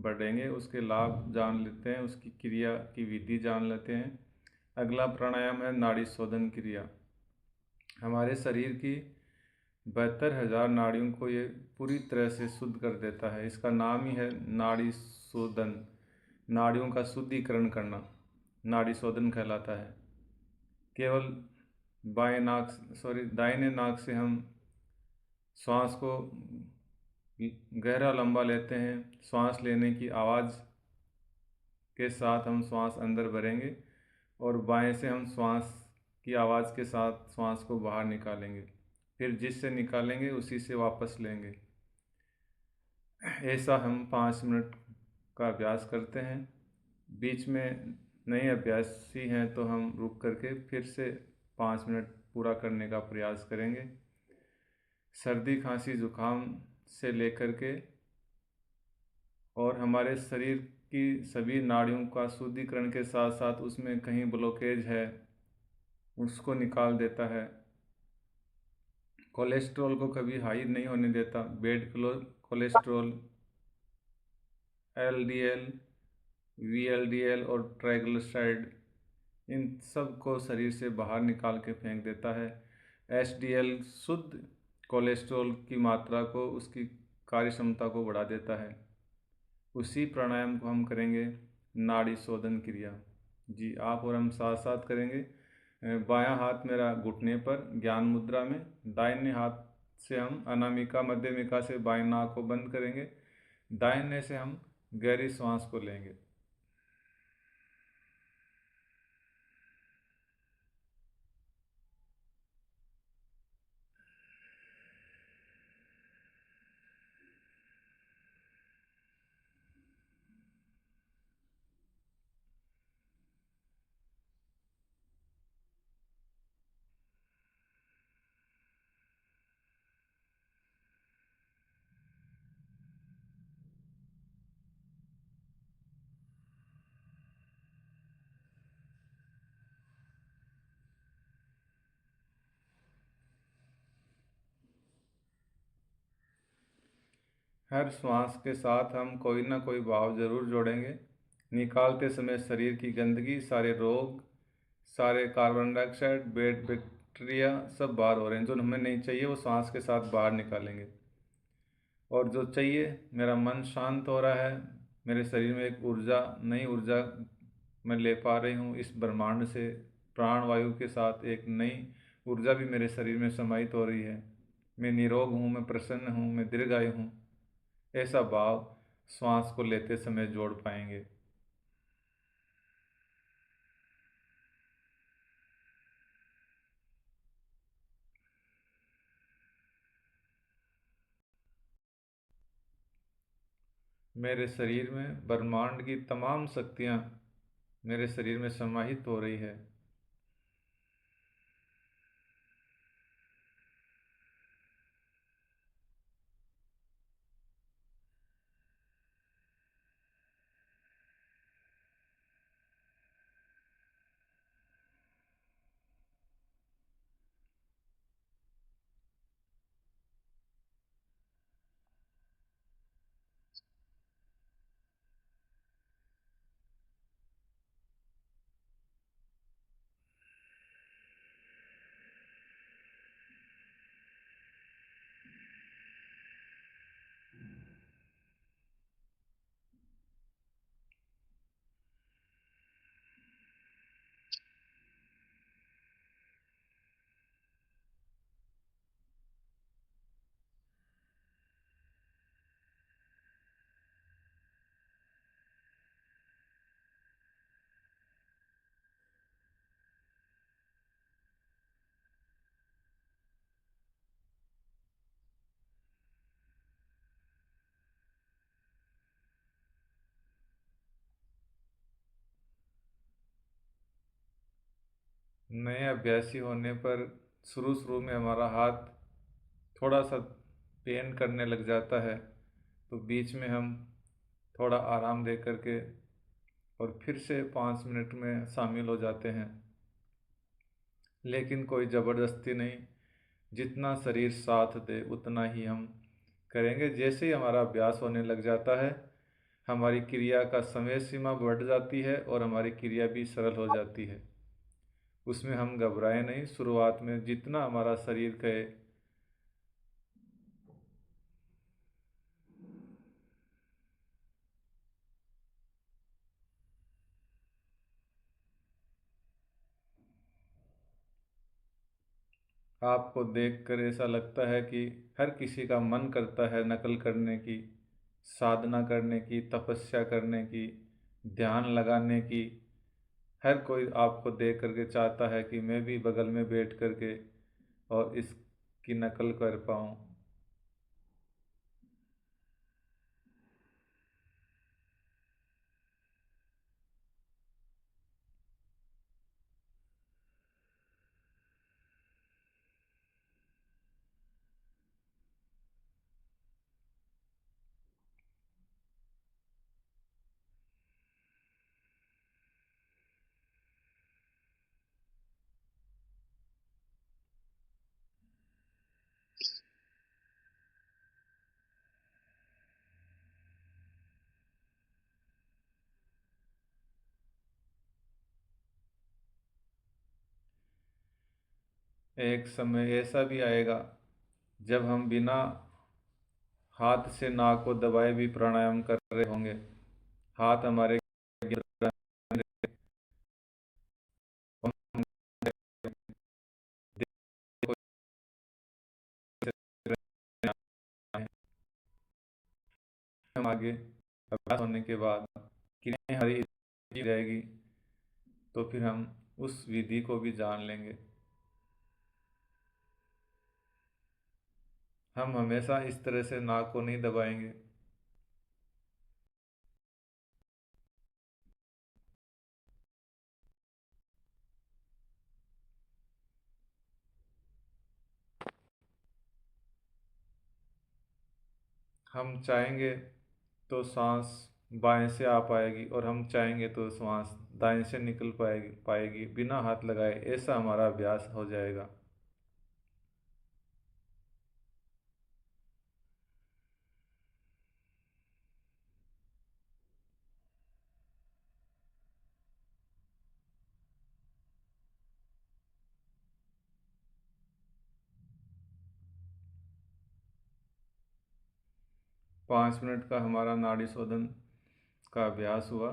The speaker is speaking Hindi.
बढ़ेंगे, उसके लाभ जान लेते हैं, उसकी क्रिया की विधि जान लेते हैं। अगला प्राणायाम है नाड़ी शोधन क्रिया। हमारे शरीर की 72,000 नाड़ियों को ये पूरी तरह से शुद्ध कर देता है। इसका नाम ही है नाड़ी शोधन। नाड़ियों का शुद्धिकरण करना नाड़ी शोधन कहलाता है। केवल दाहिने नाक से हम श्वास को गहरा लंबा लेते हैं। श्वास लेने की आवाज़ के साथ हम श्वास अंदर भरेंगे और बाएं से हम श्वास की आवाज़ के साथ श्वास को बाहर निकालेंगे। फिर जिससे निकालेंगे उसी से वापस लेंगे। ऐसा हम 5 मिनट का अभ्यास करते हैं। बीच में नए अभ्यासी हैं तो हम रुक करके फिर से 5 मिनट पूरा करने का प्रयास करेंगे। सर्दी खांसी जुकाम से लेकर के और हमारे शरीर की सभी नाड़ियों का शुद्धिकरण के साथ साथ उसमें कहीं ब्लॉकेज है उसको निकाल देता है। कोलेस्ट्रॉल को कभी हाई नहीं होने देता। बैड कोलेस्ट्रॉल, LDL, VLDL और ट्राइग्लिसराइड, इन सब को शरीर से बाहर निकाल के फेंक देता है। HDL शुद्ध कोलेस्ट्रॉल की मात्रा को, उसकी कार्य क्षमता को बढ़ा देता है। उसी प्राणायाम को हम करेंगे नाड़ी शोधन क्रिया। जी, आप और हम साथ साथ करेंगे। बायां हाथ मेरा घुटने पर ज्ञान मुद्रा में, दाहिने हाथ से हम अनामिका मध्यमिका से बाएं नाक को बंद करेंगे, दाहिने से हम गहरी सांस को लेंगे। हर श्वास के साथ हम कोई ना कोई भाव जरूर जोड़ेंगे। निकालते समय शरीर की गंदगी, सारे रोग, सारे कार्बन डाइऑक्साइड, बैड बैक्टीरिया सब बाहर हो रहे हैं। जो हमें नहीं चाहिए वो सांस के साथ बाहर निकालेंगे। और जो चाहिए, मेरा मन शांत हो रहा है, मेरे शरीर में एक ऊर्जा, नई ऊर्जा मैं ले पा रही हूँ इस ब्रह्मांड से। प्राण वायु के साथ एक नई ऊर्जा भी मेरे शरीर में समाहित हो रही है। मैं निरोग हूँ, मैं प्रसन्न हूँ, मैं दीर्घायु हूँ। ऐसा भाव श्वास को लेते समय जोड़ पाएंगे। मेरे शरीर में ब्रह्मांड की तमाम शक्तियाँ मेरे शरीर में समाहित हो रही है। नए अभ्यासी होने पर शुरू शुरू में हमारा हाथ थोड़ा सा पेन करने लग जाता है, तो बीच में हम थोड़ा आराम दे करके और फिर से 5 मिनट में शामिल हो जाते हैं। लेकिन कोई ज़बरदस्ती नहीं, जितना शरीर साथ दे उतना ही हम करेंगे। जैसे ही हमारा अभ्यास होने लग जाता है, हमारी क्रिया का समय सीमा बढ़ जाती है और हमारी क्रिया भी सरल हो जाती है। उसमें हम घबराएं नहीं। शुरुआत में जितना हमारा शरीर कहे आपको देखकर ऐसा लगता है कि हर किसी का मन करता है नकल करने की, साधना करने की, तपस्या करने की, ध्यान लगाने की। हर कोई आपको देख करके चाहता है कि मैं भी बगल में बैठ करके और इसकी नकल कर पाऊँ। एक समय ऐसा भी आएगा जब हम बिना हाथ से नाक को दबाए भी प्राणायाम कर रहे होंगे। हाथ हमारे हम आगे अभ्यास होने के बाद क्रियाएं हमारी रहेगी तो फिर हम उस विधि को भी जान लेंगे। हम हमेशा इस तरह से नाक को नहीं दबाएंगे। हम चाहेंगे तो सांस बाएं से आ पाएगी और हम चाहेंगे तो सांस दाएं से निकल पाएगी बिना हाथ लगाए। ऐसा हमारा अभ्यास हो जाएगा। 5 मिनट का हमारा नाड़ी शोधन का अभ्यास हुआ।